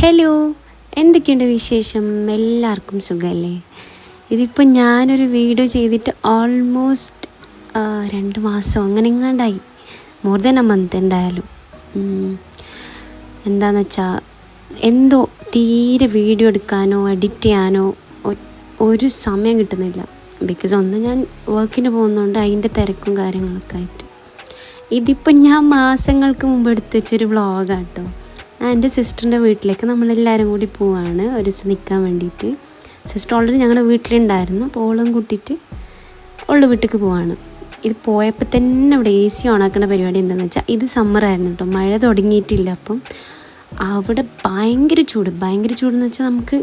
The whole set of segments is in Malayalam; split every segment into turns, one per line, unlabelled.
ഹലോ, എന്തൊക്കെയുണ്ട് വിശേഷം? എല്ലാവർക്കും സുഖമല്ലേ? ഇതിപ്പോൾ ഞാനൊരു വീഡിയോ ചെയ്തിട്ട് ഓൾമോസ്റ്റ് 2 മാസം അങ്ങനെ എങ്ങാണ്ടായി, മോർ ദാൻ എ മന്ത് എന്തായാലും. എന്താണെന്ന് വെച്ചാൽ എന്തോ തീരെ വീഡിയോ എടുക്കാനോ എഡിറ്റ് ചെയ്യാനോ ഒരു സമയം കിട്ടുന്നില്ല. ബിക്കോസ് ഒന്ന് ഞാൻ വർക്കിന് പോകുന്നതുകൊണ്ട് അതിൻ്റെ തിരക്കും കാര്യങ്ങളൊക്കെ ആയിട്ട്. ഇതിപ്പോൾ ഞാൻ മാസങ്ങൾക്ക് മുമ്പ് എടുത്ത് വെച്ചൊരു വ്ളോഗാട്ടോ. എൻ്റെ സിസ്റ്ററിൻ്റെ വീട്ടിലേക്ക് നമ്മളെല്ലാവരും കൂടി പോവാണ് ഒരു ദിവസം നിൽക്കാൻ വേണ്ടിയിട്ട്. സിസ്റ്റർ ഓൾറെഡി ഞങ്ങളുടെ വീട്ടിലുണ്ടായിരുന്നു, അപ്പോൾ ഓളും കൂട്ടിയിട്ട് ഓളുടെ വീട്ടിലേക്ക് പോവാണ്. ഇത് പോയപ്പോൾ തന്നെ അവിടെ AC ഓണാക്കുന്ന പരിപാടി എന്താണെന്ന് വെച്ചാൽ, ഇത് സമ്മറായിരുന്നു കേട്ടോ, മഴ തുടങ്ങിയിട്ടില്ല. അപ്പം അവിടെ ഭയങ്കര ചൂടെന്ന് വെച്ചാൽ നമുക്ക്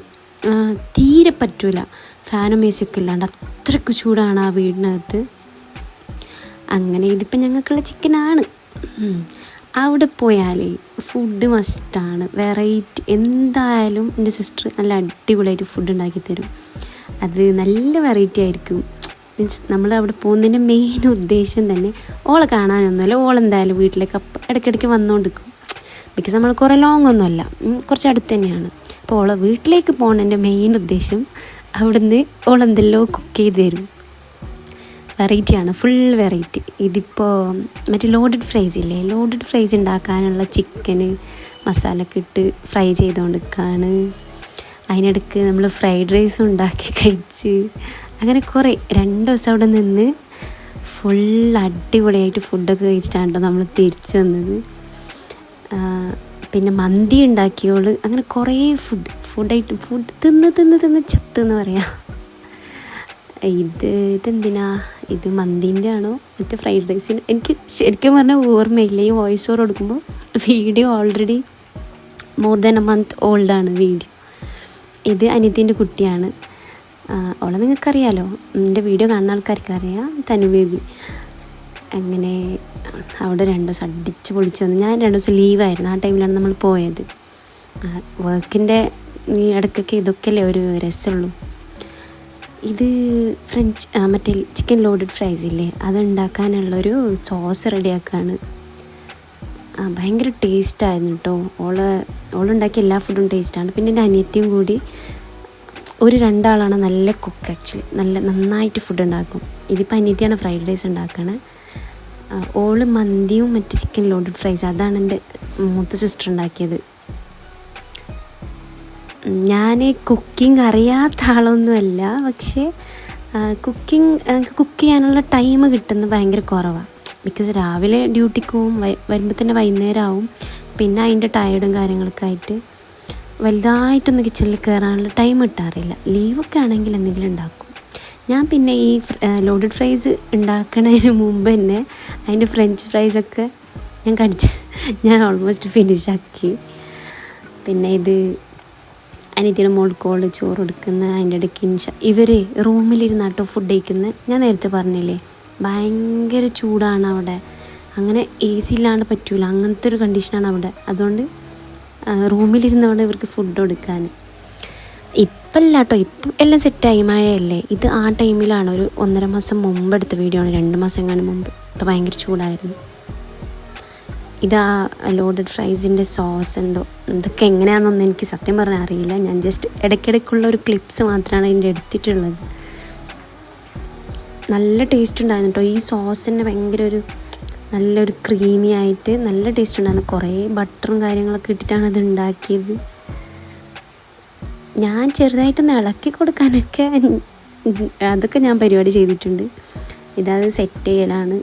തീരെ പറ്റൂല, ഫാനും AC ഒക്കെ ഇല്ലാണ്ട് അത്രയ്ക്ക് ചൂടാണ് ആ വീടിനകത്ത്. അങ്ങനെ ഇതിപ്പോൾ ഞങ്ങൾക്കുള്ള ചിക്കനാണ്. അവിടെ പോയാൽ ഫുഡ് മസ്റ്റാണ്, വെറൈറ്റി. എന്തായാലും എൻ്റെ സിസ്റ്റർ നല്ല അടിപൊളിയായിട്ട് ഫുഡ് ഉണ്ടാക്കി തരും. അത് നല്ല വെറൈറ്റി ആയിരിക്കും. മീൻസ് നമ്മൾ അവിടെ പോകുന്നതിൻ്റെ മെയിൻ ഉദ്ദേശം തന്നെ ഓളെ കാണാനൊന്നുമല്ല, ഓളെന്തായാലും വീട്ടിലേക്ക് ഇടയ്ക്കിടയ്ക്ക് വന്നുകൊണ്ടിരിക്കും. ബിക്കോസ് നമ്മൾ കുറേ ലോങ് ഒന്നുമല്ല, കുറച്ച് അടുത്ത് തന്നെയാണ്. അപ്പോൾ ഓളെ വീട്ടിലേക്ക് പോകുന്നതിൻ്റെ മെയിൻ ഉദ്ദേശം അവിടുന്ന് ഓളെന്തെല്ലോ കുക്ക് ചെയ്ത് തരും. വെറൈറ്റിയാണ്, ഫുൾ വെറൈറ്റി. ഇതിപ്പോൾ മറ്റേ ലോഡഡ് ഫ്രൈസ് ഉണ്ടാക്കാനുള്ള ചിക്കന് മസാലയൊക്കെ ഇട്ട് ഫ്രൈ ചെയ്തുകൊണ്ടിരിക്കുകയാണ്. അതിനിടയ്ക്ക് നമ്മൾ ഫ്രൈഡ് റൈസും ഉണ്ടാക്കി കഴിച്ച് അങ്ങനെ കുറേ 2 ദിവസം അവിടെ നിന്ന് ഫുൾ അടിപൊളിയായിട്ട് ഫുഡൊക്കെ കഴിച്ചിട്ടാണ് നമ്മൾ തിരിച്ചു വന്നത്. പിന്നെ മന്തി ഉണ്ടാക്കിയോള്, അങ്ങനെ കുറേ ഫുഡ് തിന്ന് ചത്തെന്ന് പറയാം. ഇതെന്തിനാ, ഇത് മന്തിൻ്റെ ആണോ മറ്റേ ഫ്രൈഡ് റൈസിന് എനിക്ക് ശരിക്കും പറഞ്ഞാൽ ഓർമ്മയില്ല. ഈ വോയിസ് ഓവർ കൊടുക്കുമ്പോൾ video already more than a month ഓൾഡാണ് വീഡിയോ. ഇത് അനിയത്തിൻ്റെ കുട്ടിയാണ്, അവളെ നിങ്ങൾക്കറിയാലോ, എൻ്റെ വീഡിയോ കാണുന്ന ആൾക്കാർക്ക് അറിയാം, തനു ബേബി. അങ്ങനെ അവിടെ 2 ദിവസം അടിച്ച് പൊളിച്ച് വന്നു. ഞാൻ 2 ദിവസം ലീവായിരുന്നു, ആ ടൈമിലാണ് നമ്മൾ പോയത്. വർക്കിൻ്റെ ഇടയ്ക്കൊക്കെ ഇതൊക്കെയല്ലേ ഒരു രസമുള്ളൂ. ഇത് മറ്റേ ചിക്കൻ ലോഡഡ് ഫ്രൈസ് ഇല്ലേ, അതുണ്ടാക്കാനുള്ളൊരു സോസ് റെഡിയാക്കുകയാണ്. ഭയങ്കര ടേസ്റ്റായിരുന്നു കേട്ടോ. ഓളുണ്ടാക്കിയ എല്ലാ ഫുഡും ടേസ്റ്റാണ്. പിന്നെ എൻ്റെ അനിയത്തിയും കൂടി, ഒരു 2 ആളാണ് നല്ല കുക്ക്. ആക്ച്വലി നന്നായിട്ട് ഫുഡ് ഉണ്ടാക്കും. ഇതിപ്പോൾ അനിയത്തിയാണ് ഫ്രൈഡ് റൈസ് ഉണ്ടാക്കണത്. ഓള് മന്തിയും മറ്റ് ചിക്കൻ ലോഡഡ് ഫ്രൈസ് അതാണ് എൻ്റെ മൂത്ത സിസ്റ്റർ ഉണ്ടാക്കിയത്. ഞാൻ കുക്കിംഗ് അറിയാത്ത ആളൊന്നുമല്ല, പക്ഷേ കുക്ക് ചെയ്യാനുള്ള ടൈം കിട്ടുന്നത് ഭയങ്കര കുറവാണ്. ബിക്കോസ് രാവിലെ ഡ്യൂട്ടിക്ക് പോവും, വരുമ്പോൾ തന്നെ വൈകുന്നേരം ആവും. പിന്നെ അതിൻ്റെ ടയർഡും കാര്യങ്ങളൊക്കെ ആയിട്ട് വലുതായിട്ടൊന്നും കിച്ചണിൽ കയറാനുള്ള ടൈം കിട്ടാറില്ല. ലീവൊക്കെ ആണെങ്കിൽ എന്തെങ്കിലും ഉണ്ടാക്കും. ഞാൻ പിന്നെ ഈ ലോഡഡ് ഫ്രൈസ് ഉണ്ടാക്കുന്നതിന് മുമ്പ് തന്നെ അതിൻ്റെ ഫ്രഞ്ച് ഫ്രൈസൊക്കെ ഞാൻ ഓൾമോസ്റ്റ് ഫിനിഷാക്കി. പിന്നെ ഇത് അനിയത്തിയുടെ മോൾക്കോള് ചോറ് കൊടുക്കുന്ന, അതിൻ്റെ ഇടയ്ക്ക് ഇവർ റൂമിലിരുന്നാട്ടോ ഫുഡ് കഴിക്കുന്നത്. ഞാൻ നേരത്തെ പറഞ്ഞില്ലേ, ഭയങ്കര ചൂടാണ് അവിടെ. അങ്ങനെ AC ഇല്ലാണ്ട് പറ്റൂല, അങ്ങനത്തെ ഒരു കണ്ടീഷനാണ് അവിടെ. അതുകൊണ്ട് റൂമിലിരുന്നവിടെ ഇവർക്ക് ഫുഡ് കൊടുക്കാൻ. ഇപ്പം അല്ല കേട്ടോ, ഇപ്പം എല്ലാം സെറ്റായി, മഴയല്ലേ. ഇത് ആ ടൈമിലാണ്, ഒരു 1.5 മാസം മുമ്പ് എടുത്ത വീഡിയോ ആണ്, 2 മാസം എങ്ങാനും മുമ്പ്. ഇപ്പം ഭയങ്കര ചൂടായിരുന്നു. ഇതാ ലോഡഡ് ഫ്രൈസിൻ്റെ സോസ് ഇതൊക്കെ എങ്ങനെയാണെന്നൊന്നും എനിക്ക് സത്യം പറഞ്ഞാൽ അറിയില്ല. ഞാൻ ജസ്റ്റ് ഇടയ്ക്കിടയ്ക്കുള്ള ഒരു ക്ലിപ്സ് മാത്രമാണ് അതിൻ്റെ എടുത്തിട്ടുള്ളത്. നല്ല ടേസ്റ്റ് ഉണ്ടായിരുന്നു കേട്ടോ. ഈ സോസ് തന്നെ ഭയങ്കര നല്ലൊരു ക്രീമി ആയിട്ട് നല്ല ടേസ്റ്റ് ഉണ്ടായിരുന്നു. കുറേ ബട്ടറും കാര്യങ്ങളൊക്കെ ഇട്ടിട്ടാണ് ഇത് ഉണ്ടാക്കിയത്. ഞാൻ ചെറുതായിട്ടൊന്ന് ഇളക്കി കൊടുക്കാനൊക്കെ അതൊക്കെ ഞാൻ പരിപാടി ചെയ്തിട്ടുണ്ട്. ഇതത് സെറ്റ് ചെയ്യലാണ്.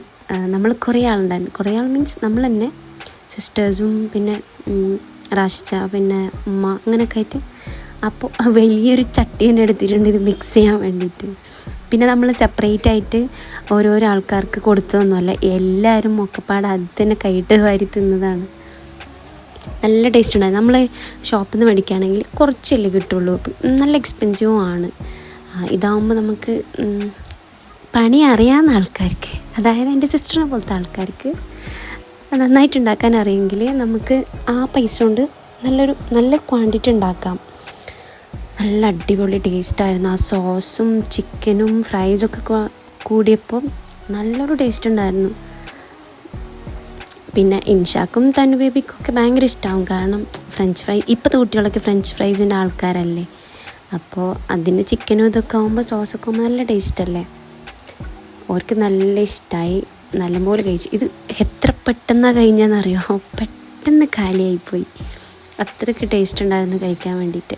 നമ്മൾ കുറേ ആൾ മീൻസ് നമ്മൾ തന്നെ സിസ്റ്റേഴ്സും പിന്നെ റാഷിച്ച പിന്നെ ഉമ്മ അങ്ങനെയൊക്കെ ആയിട്ട്. അപ്പോൾ വലിയൊരു ചട്ടി തന്നെ എടുത്തിട്ടുണ്ട് ഇത് മിക്സ് ചെയ്യാൻ വേണ്ടിയിട്ട്. പിന്നെ നമ്മൾ സെപ്പറേറ്റ് ആയിട്ട് ഓരോരോ ആൾക്കാർക്ക് കൊടുത്തതൊന്നുമല്ല, എല്ലാവരും ഒക്കെപ്പാട് അത് തന്നെ കൈയിട്ട് വാരി തിന്നതാണ്. നല്ല ടേസ്റ്റ് ഉണ്ടായിരുന്നു. നമ്മൾ ഷോപ്പിൽ നിന്ന് മേടിക്കുകയാണെങ്കിൽ കുറച്ചല്ലേ കിട്ടുള്ളൂ, നല്ല എക്സ്പെൻസീവും ആണ്. ഇതാവുമ്പോൾ നമുക്ക് പണി അറിയാവുന്ന ആൾക്കാർക്ക്, അതായത് എൻ്റെ സിസ്റ്ററിനെ പോലത്തെ ആൾക്കാർക്ക് നന്നായിട്ട് ഉണ്ടാക്കാൻ അറിയെങ്കിൽ നമുക്ക് ആ പൈസ കൊണ്ട് നല്ല ക്വാണ്ടിറ്റി ഉണ്ടാക്കാം. നല്ല അടിപൊളി ടേസ്റ്റായിരുന്നു. ആ സോസും ചിക്കനും ഫ്രൈസൊക്കെ കൂടിയപ്പോൾ നല്ലൊരു ടേസ്റ്റ് ഉണ്ടായിരുന്നു. പിന്നെ ഇൻഷാക്കും തന്നു ബേബിക്കും ഒക്കെ ഭയങ്കര ഇഷ്ടമാവും. കാരണം ഫ്രഞ്ച് ഫ്രൈ ഇപ്പോഴത്തെ കുട്ടികളൊക്കെ ഫ്രഞ്ച് ഫ്രൈസിൻ്റെ ആൾക്കാരല്ലേ. അപ്പോൾ അതിന് ചിക്കനും ഇതൊക്കെ ആകുമ്പോൾ സോസൊക്കെ ആകുമ്പോൾ നല്ല ടേസ്റ്റല്ലേ. അവർക്ക് നല്ല ഇഷ്ടമായി, നല്ലപോലെ കഴിച്ചു. ഇത് എത്ര പെട്ടെന്നാണ് കഴിഞ്ഞതെന്നറിയോ, പെട്ടെന്ന് കാലിയായിപ്പോയി. അത്രയ്ക്ക് ടേസ്റ്റ് ഉണ്ടായിരുന്നു കഴിക്കാൻ വേണ്ടിയിട്ട്.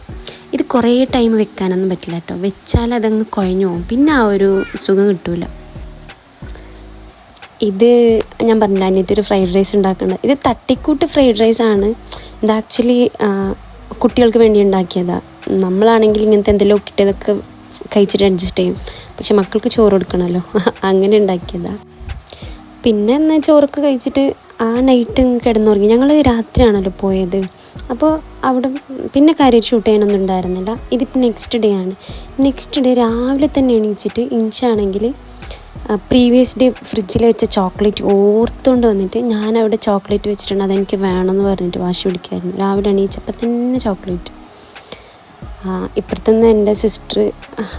ഇത് കുറേ ടൈം വെക്കാനൊന്നും പറ്റില്ല കേട്ടോ, വെച്ചാൽ അതങ്ങ് കുഴഞ്ഞു പോകും, പിന്നെ ആ ഒരു സുഖം കിട്ടില്ല. ഇത് ഞാൻ പറഞ്ഞില്ല അനിയത്തി ഒരു ഫ്രൈഡ് റൈസ് ഉണ്ടാക്കുന്നത്. ഇത് തട്ടിക്കൂട്ട് ഫ്രൈഡ് റൈസാണ്. ഇത് ആക്ച്വലി കുട്ടികൾക്ക് വേണ്ടി ഉണ്ടാക്കിയതാണ്. നമ്മളാണെങ്കിൽ ഇങ്ങനത്തെ എന്തെങ്കിലും കിട്ടിയതൊക്കെ കഴിച്ചിട്ട് അഡ്ജസ്റ്റ് ചെയ്യും. പക്ഷെ മക്കൾക്ക് ചോറ് കൊടുക്കണമല്ലോ, അങ്ങനെ ഉണ്ടാക്കിയതാണ്. പിന്നെ എന്നാൽ ചോറൊക്കെ കഴിച്ചിട്ട് ആ നൈറ്റ് കിടന്നുറങ്ങി. ഞങ്ങൾ രാത്രിയാണല്ലോ പോയത്, അപ്പോൾ അവിടെ പിന്നെ കാര്യം ഷൂട്ട് ചെയ്യാനൊന്നും ഉണ്ടായിരുന്നില്ല. ഇതിപ്പോൾ നെക്സ്റ്റ് ഡേ ആണ്. നെക്സ്റ്റ് ഡേ രാവിലെ തന്നെ എണീച്ചിട്ട് ഇൻഷാണെങ്കിൽ പ്രീവിയസ് ഡേ ഫ്രിഡ്ജിൽ വെച്ച ചോക്ലേറ്റ് ഓർത്തുകൊണ്ട് വന്നിട്ട് ഞാനവിടെ ചോക്ലേറ്റ് വെച്ചിട്ടുണ്ട്, അതെനിക്ക് വേണമെന്ന് പറഞ്ഞിട്ട് വാശി പിടിക്കുമായിരുന്നു. രാവിലെ എണീച്ചപ്പോൾ തന്നെ ചോക്ലേറ്റ്. ഇപ്പുറത്തുനിന്ന് എൻ്റെ സിസ്റ്റർ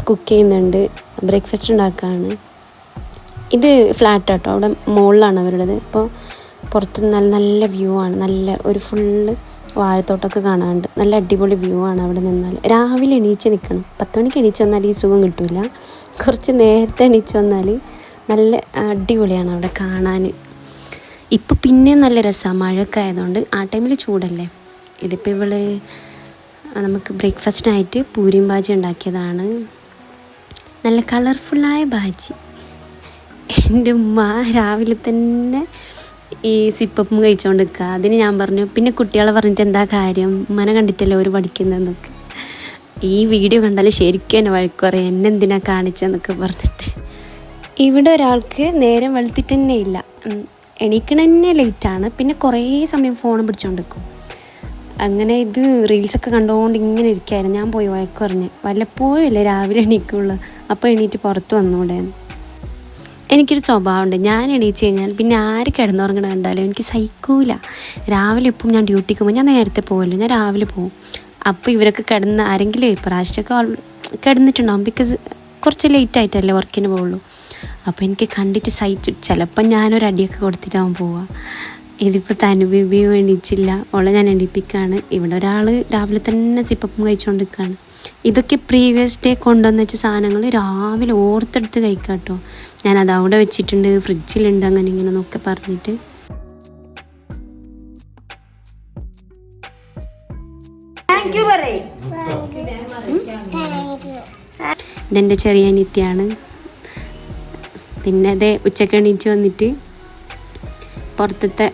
കുക്ക് ചെയ്യുന്നുണ്ട്, ബ്രേക്ക്ഫാസ്റ്റ് ഉണ്ടാക്കുകയാണ്. ഇത് ഫ്ലാറ്റ് കേട്ടോ, അവിടെ മുകളിലാണ് അവരുടേത്. അപ്പോൾ പുറത്ത് നല്ല നല്ല വ്യൂ ആണ്, നല്ല ഒരു ഫുള്ള് വാഴത്തോട്ടമൊക്കെ കാണാനുണ്ട്. നല്ല അടിപൊളി വ്യൂ ആണ് അവിടെ നിന്നാൽ. രാവിലെ എണീച്ച് നിൽക്കണം, 10 മണിക്ക് എണീച്ച് വന്നാൽ ഈ സുഖം കിട്ടില്ല. കുറച്ച് നേരത്തെ എണീച്ച് വന്നാൽ നല്ല അടിപൊളിയാണ് അവിടെ കാണാൻ. ഇപ്പോൾ പിന്നെയും നല്ല രസമാണ്, മഴയൊക്കെ ആയതുകൊണ്ട്. ആ ടൈമിൽ ചൂടല്ലേ. ഇതിപ്പോൾ ഇവള് നമുക്ക് ബ്രേക്ക്ഫാസ്റ്റിനായിട്ട് പൂരിയും ബാജി ഉണ്ടാക്കിയതാണ്. നല്ല കളർഫുള്ളായ ബാജി. എൻ്റെ ഉമ്മ രാവിലെ തന്നെ ഈ സിപ്പപ്പും കഴിച്ചുകൊണ്ട് നിൽക്കുക. അതിന് ഞാൻ പറഞ്ഞു, പിന്നെ കുട്ടികളെ പറഞ്ഞിട്ട് എന്താ കാര്യം, ഉമ്മനെ കണ്ടിട്ടല്ലേ അവർ പഠിക്കുന്നതെന്നൊക്കെ. ഈ വീഡിയോ കണ്ടാൽ ശരിക്കും എന്നെ വഴക്ക് പറയും, എന്നെ എന്തിനാ കാണിച്ചതെന്നൊക്കെ പറഞ്ഞിട്ട്. ഇവിടെ ഒരാൾക്ക് നേരം വെളുത്തിട്ട് തന്നെ ഇല്ല, എണീക്കണ തന്നെ ലേറ്റാണ്. പിന്നെ കുറേ സമയം ഫോൺ പിടിച്ചുകൊണ്ട് നിൽക്കും. അങ്ങനെ ഇത് റീൽസൊക്കെ കണ്ടുകൊണ്ട് ഇങ്ങനെ ഇരിക്കുകയായിരുന്നു. ഞാൻ പോയി വഴക്ക് പറഞ്ഞ്, വല്ലപ്പോഴും ഇല്ലേ രാവിലെ എണീക്കുള്ളൂ, അപ്പോൾ എണീറ്റ് പുറത്ത് വന്നൂടെ. എനിക്കൊരു സ്വഭാവമുണ്ട്, ഞാൻ എണീച്ച് കഴിഞ്ഞാൽ പിന്നെ ആര് കിടന്നുറങ്ങണ കണ്ടാലും എനിക്ക് സഹിക്കൂല. രാവിലെ എപ്പം ഞാൻ ഡ്യൂട്ടിക്ക് പോകുമ്പോൾ ഞാൻ നേരത്തെ പോകുമല്ലോ, ഞാൻ രാവിലെ പോകും. അപ്പോൾ ഇവരൊക്കെ കിടന്ന് ആരെങ്കിലും പ്രാവശ്യമൊക്കെ കിടന്നിട്ടുണ്ടാകും, ബിക്കോസ് കുറച്ച് ലേറ്റായിട്ടല്ലേ വർക്കിന് പോകുള്ളൂ. അപ്പോൾ എനിക്ക് കണ്ടിട്ട് സഹിച്ചു, ചിലപ്പം ഞാനൊരു അടിയൊക്കെ കൊടുത്തിട്ടാവും പോവുക. ഇതിപ്പോൾ തനുബിയും എണീച്ചില്ല, അവളെ ഞാൻ എണീപ്പിക്കുകയാണ്. ഇവിടെ ഒരാൾ രാവിലെ തന്നെ സിപ്പപ്പും കഴിച്ചുകൊണ്ട് നിൽക്കുകയാണ്. ഇതൊക്കെ പ്രീവിയസ് ഡേ കൊണ്ടുവന്ന് വെച്ച സാധനങ്ങൾ രാവിലെ ഓർത്തെടുത്ത് കഴിക്കാം കേട്ടോ. ഞാനത് അവിടെ വെച്ചിട്ടുണ്ട്, ഫ്രിഡ്ജിലുണ്ട്, അങ്ങനെ ഇങ്ങനെ എന്നൊക്കെ പറഞ്ഞിട്ട്. ഇതെൻ്റെ ചെറിയ അനിയത്തിയാണ്. പിന്നെ അതേ ഉച്ചക്ക് എണീച്ച് വന്നിട്ട് പുറത്തത്തെ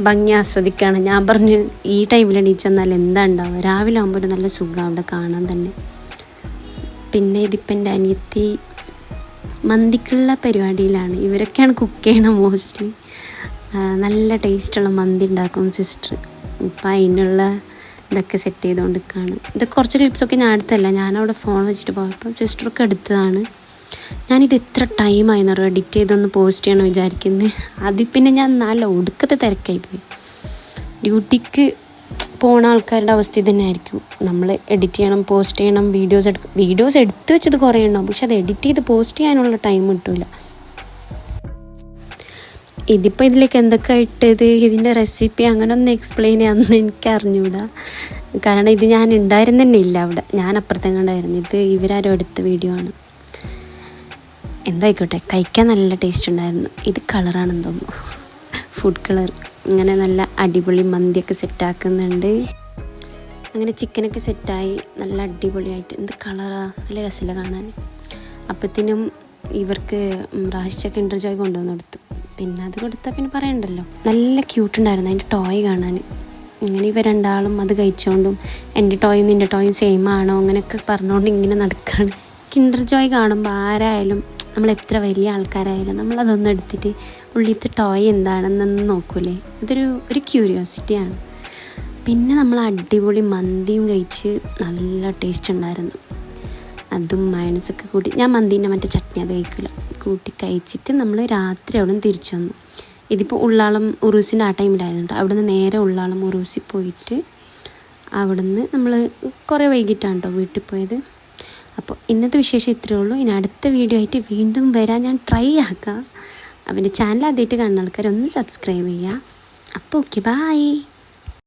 ഭംഗി ആസ്വദിക്കുകയാണ്. ഞാൻ പറഞ്ഞു ഈ ടൈമിൽ എണീച്ച് വന്നാൽ എന്താ ഉണ്ടാവുക, രാവിലെ ആകുമ്പോൾ ഒരു നല്ല സുഖം അവിടെ കാണാൻ തന്നെ. പിന്നെ ഇതിപ്പോൾ എൻ്റെ അനിയത്തി മന്തിക്കുള്ള പരിപാടിയിലാണ്. ഇവരൊക്കെയാണ് കുക്ക് ചെയ്യണം മോസ്റ്റ്ലി. നല്ല ടേസ്റ്റുള്ള മന്തി ഉണ്ടാക്കും സിസ്റ്റർ. ഇപ്പം അതിനുള്ള ഇതൊക്കെ സെറ്റ് ചെയ്തുകൊണ്ട് നിൽക്കുകയാണ്. ഇതൊക്കെ കുറച്ച് ക്ലിപ്സൊക്കെ ഞാൻ എടുത്തല്ല, ഞാനവിടെ ഫോൺ വെച്ചിട്ട് പോയപ്പോൾ സിസ്റ്ററൊക്കെ എടുത്തതാണ്. ഞാനിത് എത്ര ടൈമായിന്നറിയോ എഡിറ്റ് ചെയ്തൊന്ന് പോസ്റ്റ് ചെയ്യണം വിചാരിക്കുന്നത്. അതിൽ പിന്നെ ഞാൻ നല്ല ഒടുക്കത്തെ തിരക്കായിപ്പോയി. ഡ്യൂട്ടിക്ക് പോണ ആൾക്കാരുടെ അവസ്ഥ തന്നെ ആയിരിക്കും. നമ്മൾ എഡിറ്റ് ചെയ്യണം, പോസ്റ്റ് ചെയ്യണം, വീഡിയോസ് എടുത്ത് വെച്ചത് കുറേ ഉണ്ടാവും, പക്ഷെ അത് എഡിറ്റ് ചെയ്ത് പോസ്റ്റ് ചെയ്യാനുള്ള ടൈം കിട്ടില്ല. ഇതിപ്പോൾ ഇതിലേക്ക് എന്തൊക്കെ ഇട്ടത്, ഇതിൻ്റെ റെസിപ്പി അങ്ങനെ ഒന്ന് എക്സ്പ്ലെയിൻ ചെയ്യാമെന്ന് എനിക്ക് അറിഞ്ഞൂടാ. കാരണം ഇത് ഞാൻ ഉണ്ടായിരുന്നു തന്നെ ഇല്ല അവിടെ, ഞാൻ അപ്പുറത്തെങ്ങാണ്ടായിരുന്നു. ഇത് ഇവരാരും എടുത്ത വീഡിയോ ആണ്. എന്തായിക്കോട്ടെ, കഴിക്കാൻ നല്ല ടേസ്റ്റ് ഉണ്ടായിരുന്നു. ഇത് കളറാണെന്ന് തോന്നുന്നു, ഫുഡ് കളർ. ഇങ്ങനെ നല്ല അടിപൊളി മന്തിയൊക്കെ സെറ്റാക്കുന്നുണ്ട്. അങ്ങനെ ചിക്കനൊക്കെ സെറ്റായി നല്ല അടിപൊളിയായിട്ട്. എന്ത് കളറാണ്, നല്ല രസമില്ല കാണാൻ. അപ്പത്തിനും ഇവർക്ക് റാഷിച്ചൊക്കെ ഇൻ്റർജോയ് കൊണ്ടുവന്ന് കൊടുത്തു. പിന്നെ അത് കൊടുത്താൽ പിന്നെ പറയണ്ടല്ലോ. നല്ല ക്യൂട്ടുണ്ടായിരുന്നു അതിൻ്റെ ടോയ് കാണാൻ. ഇങ്ങനെ ഇവർ രണ്ടാളും അത് കഴിച്ചുകൊണ്ടും എൻ്റെ ടോയും നിൻ്റെ ടോയും സെയിം ആണോ അങ്ങനെയൊക്കെ പറഞ്ഞുകൊണ്ട് ഇങ്ങനെ നടക്കുകയാണ്. കിൻഡർ കാണുമ്പോൾ ആരായാലും, നമ്മൾ എത്ര വലിയ ആൾക്കാരായാലും നമ്മളതൊന്നും എടുത്തിട്ട് ഉള്ളിലത്തെ ടോയ് എന്താണെന്നൊന്നും നോക്കൂലേ. ഒരു ക്യൂരിയോസിറ്റിയാണ്. പിന്നെ നമ്മൾ അടിപൊളി മന്തിയും കഴിച്ച് നല്ല ടേസ്റ്റ് ഉണ്ടായിരുന്നു. അതും മയണസൊക്കെ കൂട്ടി, ഞാൻ മന്തീൻ്റെ മറ്റേ ചട്നി അത് കഴിക്കില്ല, കൂട്ടി കഴിച്ചിട്ട് നമ്മൾ രാത്രി അവിടെ നിന്ന് തിരിച്ചു വന്നു. ഇതിപ്പോൾ ഉള്ളാളം ഉറൂസിൻ്റെ ആ ടൈമിലായിരുന്നു. അവിടെ നിന്ന് നേരെ ഉള്ളാളം ഉറൂസിൽ പോയിട്ട് അവിടെ നിന്ന് നമ്മൾ കുറേ വൈകിട്ടാണ് കേട്ടോ വീട്ടിൽ പോയത്. അപ്പോൾ ഇന്നത്തെ വിശേഷം ഇത്രയേ ഉള്ളൂ. ഇനി അടുത്ത വീഡിയോ ആയിട്ട് വീണ്ടും വരാൻ ഞാൻ ട്രൈ ആക്കാം. അവൻ്റെ ചാനൽ ആദ്യമായിട്ട് കാണുന്ന ആൾക്കാരൊന്ന് സബ്സ്ക്രൈബ് ചെയ്യുക. അപ്പോൾ ഓക്കെ ബായ്.